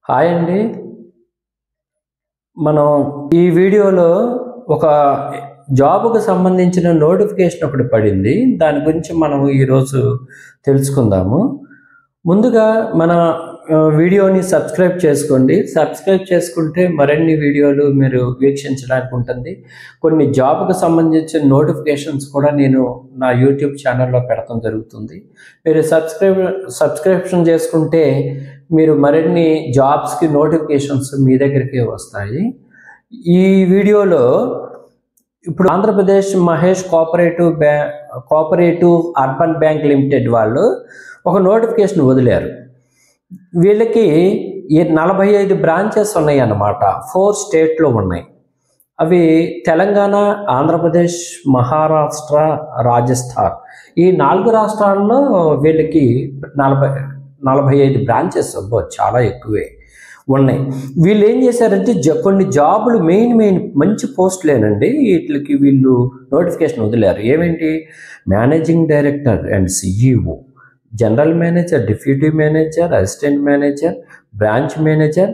Hi అండి. మనం ఈ వీడియోలో ఒక జాబ్‌కి సంబంధించిన నోటిఫికేషన్ ఒకటి పడింది. దాని గురించి మనం ఈరోజు తెలుసుకుందాము. ముందుగా మన వీడియోని సబ్స్క్రైబ్ చేసుకోండి. సబ్స్క్రైబ్ చేసుకుంటే మరిన్ని వీడియోలు మీరు వీక్షించడానికి ఉంటుంది. కొన్ని జాబ్‌కి సంబంధించిన నోటిఫికేషన్స్ కూడా నేను నా యూట్యూబ్ ఛానల్‌లో పెడతం జరుగుతుంది. మీరు సబ్స్క్రిప్షన్ చేసుకుంటే మీరు మరిన్ని జాబ్స్‌కి నోటిఫికేషన్స్ మీ దగ్గరికే వస్తాయి. ఈ వీడియోలో ఇప్పుడు Andhra Pradesh Mahesh cooperative urban bank limited వాళ్ళు ఒక నోటిఫికేషన్ వదిలారు. వీళ్ళకి 45 బ్రాంచెస్ ఉన్నాయి అన్నమాట. 4 స్టేట్లో ఉన్నాయి. అవి తెలంగాణ, ఆంధ్రప్రదేశ్, మహారాష్ట్ర, రాజస్థాన్. ఈ 4 రాష్ట్రాల్లో వీళ్ళకి 45 బ్రాంచెస్ చాలా ఎక్కువే ఉన్నాయి. వీళ్ళు ఏం చేశారంటే కొన్ని జాబులు మెయిన్ మంచి పోస్టులేనండి. వీటికి వీళ్ళు నోటిఫికేషన్ వదిలారు. ఏమేంటి? Managing director and CEO, general manager, deputy manager, assistant manager, branch manager,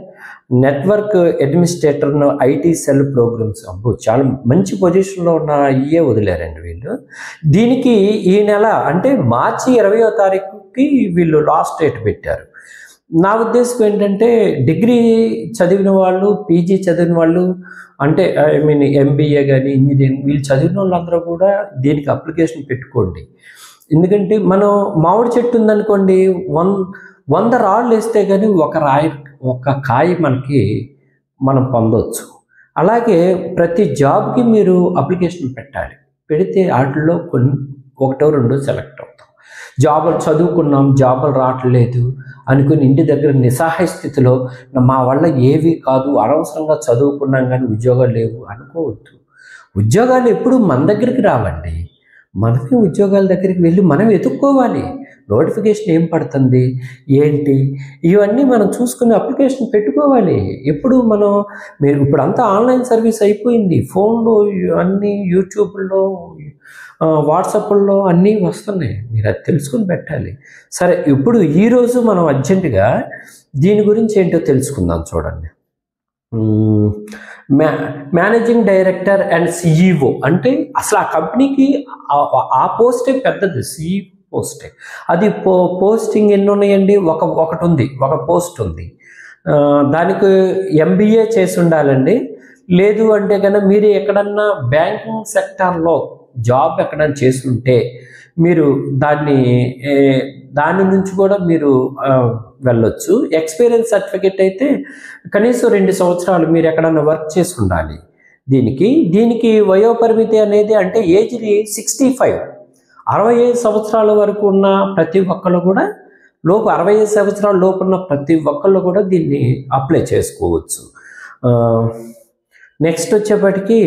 network administrator, IT cell programs. చాలా మంచి పొజిషన్లో ఉన్న ఇయే వదిలేరండి వీళ్ళు. దీనికి ఈ నెల అంటే మార్చి 20వ తారీఖుకి వీళ్ళు లాస్ట్ డేట్ పెట్టారు. నా ఉద్దేశం ఏంటంటే డిగ్రీ చదివిన వాళ్ళు, పీజీ చదివిన వాళ్ళు, అంటే ఎంబీఏ కానీ ఇంజనీరింగ్ వీళ్ళు చదివిన వాళ్ళందరూ కూడా దీనికి అప్లికేషన్ పెట్టుకోండి. ఎందుకంటే మనం మామిడి చెట్టు ఉందనుకోండి, 100 రాళ్ళు వేస్తే కానీ ఒక కాయ మనం పొందవచ్చు. అలాగే ప్రతి జాబ్కి మీరు అప్లికేషన్ పెట్టాలి. పెడితే వాటిల్లో ఒకటో రెండో సెలెక్ట్ అవుతాం. జాబులు చదువుకున్నాం, జాబులు రావట్లేదు అనుకుని ఇంటి దగ్గర నిస్సహాయ స్థితిలో మా వల్ల ఏవి కాదు, అనవసరంగా చదువుకున్నాం కానీ ఉద్యోగాలు లేవు అనుకోవద్దు. ఉద్యోగాలు ఎప్పుడు మన దగ్గరికి రావండి. మనమే ఉద్యోగాల దగ్గరికి వెళ్ళి మనం వెతుక్కోవాలి. నోటిఫికేషన్ ఏం పడుతుంది ఏంటి ఇవన్నీ మనం చూసుకుని అప్లికేషన్ పెట్టుకోవాలి. ఎప్పుడు మీరు ఇప్పుడు అంతా ఆన్లైన్ సర్వీస్ అయిపోయింది. ఫోన్లో అన్నీ, యూట్యూబ్లో, వాట్సాప్లో అన్నీ వస్తున్నాయి. మీరు అది తెలుసుకుని పెట్టాలి. సరే, ఇప్పుడు ఈరోజు మనం అర్జెంటుగా దీని గురించి ఏంటో తెలుసుకుందాం. చూడండి, మేనేజింగ్ డైరెక్టర్ అండ్ సిఇఓ అంటే అసలు ఆ కంపెనీకి ఆ పోస్టే పెద్దది, సిఇఓ పోస్టే. అది పోస్టింగ్ ఎన్ని ఉన్నాయండి? ఒకటి ఉంది, ఒక పోస్ట్ ఉంది. దానికి ఎంబీఏ చేసి ఉండాలండి. లేదు అంటే కనుక మీరు ఎక్కడన్నా బ్యాంకింగ్ సెక్టార్లో జాబ్ ఎక్కడన్నా చేస్తుంటే మీరు దాని నుంచి కూడా మీరు వెళ్ళొచ్చు. ఎక్స్పీరియన్స్ సర్టిఫికెట్ అయితే కనీసం 2 సంవత్సరాలు మీరు ఎక్కడన్నా వర్క్ చేసి ఉండాలి. దీనికి వయోపరిమితి అనేది అంటే ఏజ్ 65 సంవత్సరాల వరకు ఉన్న ప్రతి ఒక్కళ్ళు కూడా 65 సంవత్సరాల లోపు ఉన్న ప్రతి ఒక్కళ్ళు కూడా దీన్ని అప్లై చేసుకోవచ్చు. నెక్స్ట్ వచ్చేప్పటికి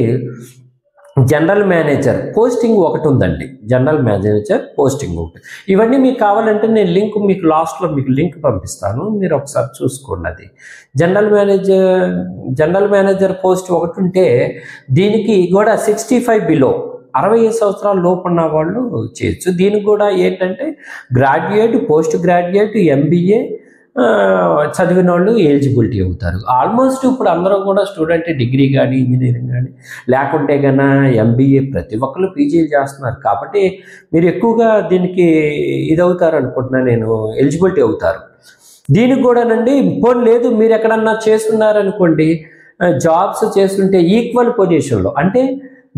జనరల్ మేనేజర్ పోస్టింగ్ ఒకటి ఉందండి. జనరల్ మేనేజర్ పోస్టింగ్ ఒకటి. ఇవన్నీ మీకు కావాలంటే నేను మీకు లాస్ట్లో లింక్ పంపిస్తాను, మీరు ఒకసారి చూసుకోండి. అది జనరల్ మేనేజర్ పోస్ట్ ఒకటి ఉంటే దీనికి కూడా 65 బిలో 65 సంవత్సరాల లోపు ఉన్న వాళ్ళు చేయొచ్చు. దీనికి కూడా ఏంటంటే గ్రాడ్యుయేట్, పోస్ట్ గ్రాడ్యుయేట్, ఎంబీఏ చదివిన వాళ్ళు ఎలిజిబిలిటీ అవుతారు. ఆల్మోస్ట్ ఇప్పుడు అందరూ కూడా స్టూడెంట్ డిగ్రీ కానీ ఇంజనీరింగ్ కానీ లేకుంటే కన్నా ఎంబీఏ ప్రతి ఒక్కరు పీజీలు చేస్తున్నారు. కాబట్టి మీరు ఎక్కువగా దీనికి ఇదవుతారు అనుకుంటున్నాను నేను, ఎలిజిబిలిటీ అవుతారు. దీనికి కూడానండి పోనీ లేదు మీరు ఎక్కడన్నా చేస్తున్నారనుకోండి, జాబ్స్ చేస్తుంటే ఈక్వల్ పొజిషన్లో అంటే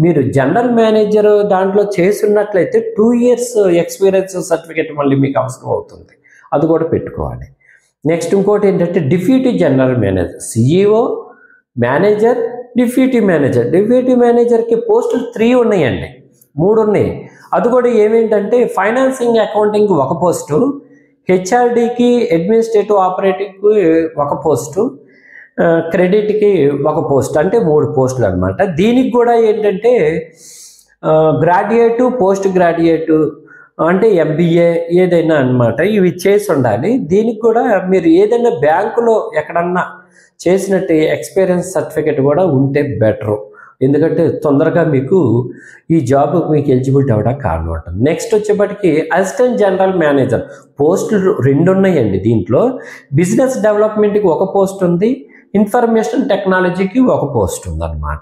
మీరు జనరల్ మేనేజర్ దాంట్లో చేస్తున్నట్లయితే 2 years ఎక్స్పీరియన్స్ సర్టిఫికేట్ మళ్ళీ మీకు అవసరం అవుతుంది. అది కూడా పెట్టుకోవాలి. నెక్స్ట్ ఇంకోటి ఏంటంటే deputy general manager, CEO, manager, deputy మేనేజర్కి పోస్టులు 3 ఉన్నాయండి, 3 ఉన్నాయి. అది కూడా ఏమేంటంటే ఫైనాన్సింగ్ అకౌంటింగ్ ఒక పోస్టు, హెచ్ఆర్డికి అడ్మినిస్ట్రేటివ్ ఆపరేటివ్కి ఒక పోస్టు, క్రెడిట్కి ఒక పోస్ట్, అంటే 3 పోస్టులు అనమాట. దీనికి కూడా ఏంటంటే గ్రాడ్యుయేటు, పోస్ట్ గ్రాడ్యుయేటు అంటే ఎంబీఏ ఏదైనా అనమాట, ఇవి చేసి ఉండాలి. దీనికి కూడా మీరు ఏదైనా బ్యాంకులో ఎక్కడన్నా చేసినట్టు ఎక్స్పీరియన్స్ సర్టిఫికెట్ కూడా ఉంటే బెటరు. ఎందుకంటే తొందరగా మీకు ఈ జాబ్ మీకు ఎలిజిబిలిటీ అవ్వడానికి కారణం ఉంటుంది. నెక్స్ట్ వచ్చేప్పటికి అసిస్టెంట్ జనరల్ మేనేజర్ పోస్టులు 2 ఉన్నాయండి. దీంట్లో బిజినెస్ డెవలప్మెంట్కి ఒక పోస్ట్ ఉంది, ఇన్ఫర్మేషన్ టెక్నాలజీకి ఒక పోస్ట్ ఉందన్నమాట.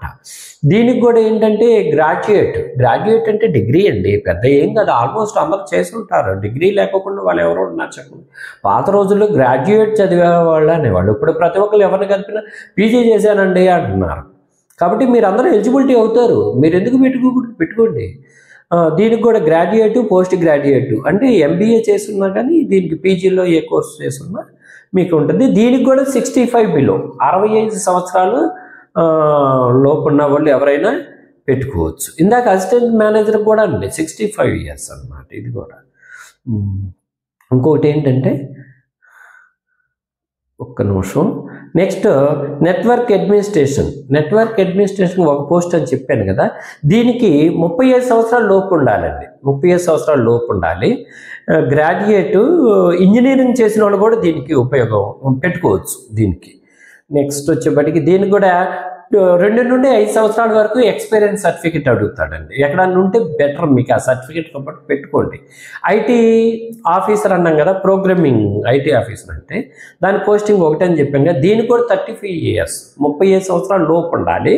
దీనికి కూడా ఏంటంటే గ్రాడ్యుయేట్ అంటే డిగ్రీ అండి, పెద్ద ఏం కాదు, ఆల్మోస్ట్ అందరూ చేసి ఉంటారు. డిగ్రీ లేకోకుండా వాళ్ళు ఎవరు ఉన్నారు చెప్పండి. పాత రోజుల్లో గ్రాడ్యుయేట్ చదివే వాళ్ళు అనేవాళ్ళు, ఇప్పుడు ప్రతి ఒక్కరు ఎవరిని కలిపినా పీజీ చేశానండి అంటున్నారు. కాబట్టి మీరు అందరూ ఎలిజిబిలిటీ అవుతారు, మీరు ఎందుకు పెట్టుకోండి. దీనికి కూడా గ్రాడ్యుయేట్, పోస్ట్ గ్రాడ్యుయేట్ అంటే ఎంబీఏ చేస్తున్నా కానీ దీనికి పీజీలో ఏ కోర్స్ చేస్తున్నా మీకు ఉంటుంది. దీనికి కూడా 65 బిలో 65 సంవత్సరాలు లోపు ఉన్న వాళ్ళు ఎవరైనా పెట్టుకోవచ్చు. ఇందాక అసిస్టెంట్ మేనేజర్ కూడా అండి 65 ఇయర్స్ అన్నమాట. ఇది కూడా ఇంకొకటి ఏంటంటే ఒక్క నిమిషం, నెక్స్ట్ నెట్వర్క్ అడ్మినిస్ట్రేషన్ ఒక పోస్ట్ అని చెప్పాను కదా. దీనికి 35 సంవత్సరాల లోపు ఉండాలండి, 35 సంవత్సరాల లోపు ఉండాలి. గ్రాడ్యుయేట్ ఇంజనీరింగ్ చేసిన వాళ్ళు కూడా దీనికి ఉపయోగం పెట్టుకోవచ్చు దీనికి. నెక్స్ట్ వచ్చేప్పటికి దీనికి కూడా 2 నుండి 5 సంవత్సరాల వరకు ఎక్స్పీరియన్స్ సర్టిఫికేట్ అడుగుతాడండి. ఎక్కడన్నా ఉంటే బెటర్, మీకు ఆ సర్టిఫికేట్ కాబట్టి పెట్టుకోండి. ఐటీ ఆఫీసర్ అన్నాం కదా, ప్రోగ్రామింగ్ ఐటీ ఆఫీసర్ అంటే దాని పోస్టింగ్ ఒకటి అని చెప్పాం కదా. దీనికి కూడా 35 ఇయర్స్ 35 సంవత్సరాల లోపు ఉండాలి.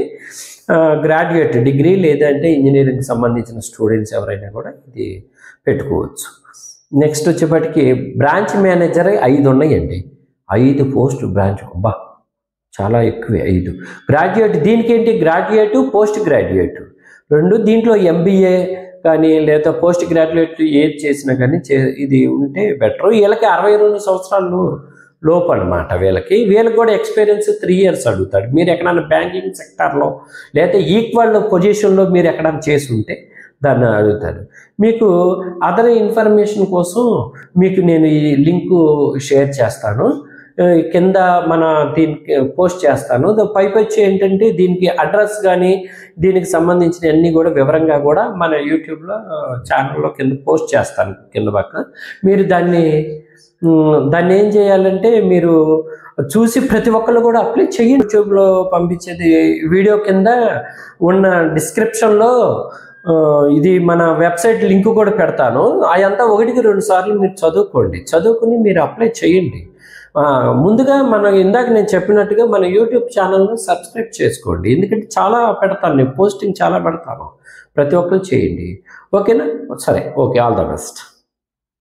గ్రాడ్యుయేట్ డిగ్రీ లేదంటే ఇంజనీరింగ్ సంబంధించిన స్టూడెంట్స్ ఎవరైనా కూడా ఇది పెట్టుకోవచ్చు. నెక్స్ట్ వచ్చేప్పటికి బ్రాంచ్ మేనేజర్ 5 ఉన్నాయండి, 5 పోస్ట్ బ్రాంచ్, అబ్బా చాలా ఎక్కువే 5. గ్రాడ్యుయేట్ దీనికి ఏంటి, గ్రాడ్యుయేట్ పోస్ట్ గ్రాడ్యుయేట్ 2. దీంట్లో ఎంబీఏ కానీ లేదా పోస్ట్ గ్రాడ్యుయేట్ ఏది చేసినా కానీ ఇది ఉంటే బెటర్. వీళ్ళకి 62 సంవత్సరాలు లోపు అనమాట. వీళ్ళకి కూడా ఎక్స్పీరియన్స్ 3 ఇయర్స్ అడుగుతాడు. మీరు ఎక్కడైనా బ్యాంకింగ్ సెక్టార్లో లేదా ఈక్వల్ పొజిషన్లో మీరు ఎక్కడైనా చేసి ఉంటే దాన్ని అడుగుతాడు. మీకు అదర్ ఇన్ఫర్మేషన్ కోసం మీకు నేను ఈ లింకు షేర్ చేస్తాను, కింద మన దీనికి పోస్ట్ చేస్తాను. పైపొచ్చి ఏంటంటే దీనికి అడ్రస్ కానీ దీనికి సంబంధించిన అన్నీ కూడా వివరంగా కూడా మన యూట్యూబ్లో ఛానల్లో కింద పోస్ట్ చేస్తాను కింద పక్క. మీరు దాన్ని ఏం చేయాలంటే మీరు చూసి ప్రతి ఒక్కళ్ళు కూడా అప్లై చేయండి. యూట్యూబ్లో పంపించేది వీడియో కింద ఉన్న డిస్క్రిప్షన్లో ఇది మన వెబ్సైట్ లింక్ కూడా పెడతాను. అదంతా 1కి 2 సార్లు మీరు చదువుకుని మీరు అప్లై చేయండి. ముందుగా ఇందాక నేను చెప్పినట్టుగా మన యూట్యూబ్ ఛానల్ను సబ్స్క్రైబ్ చేసుకోండి, ఎందుకంటే చాలా పెడతాను నేను, పోస్టింగ్ చాలా పెడతాను. ప్రతి ఒక్కరు చేయండి, ఓకేనా? సరే, ఓకే, ఆల్ ద బెస్ట్.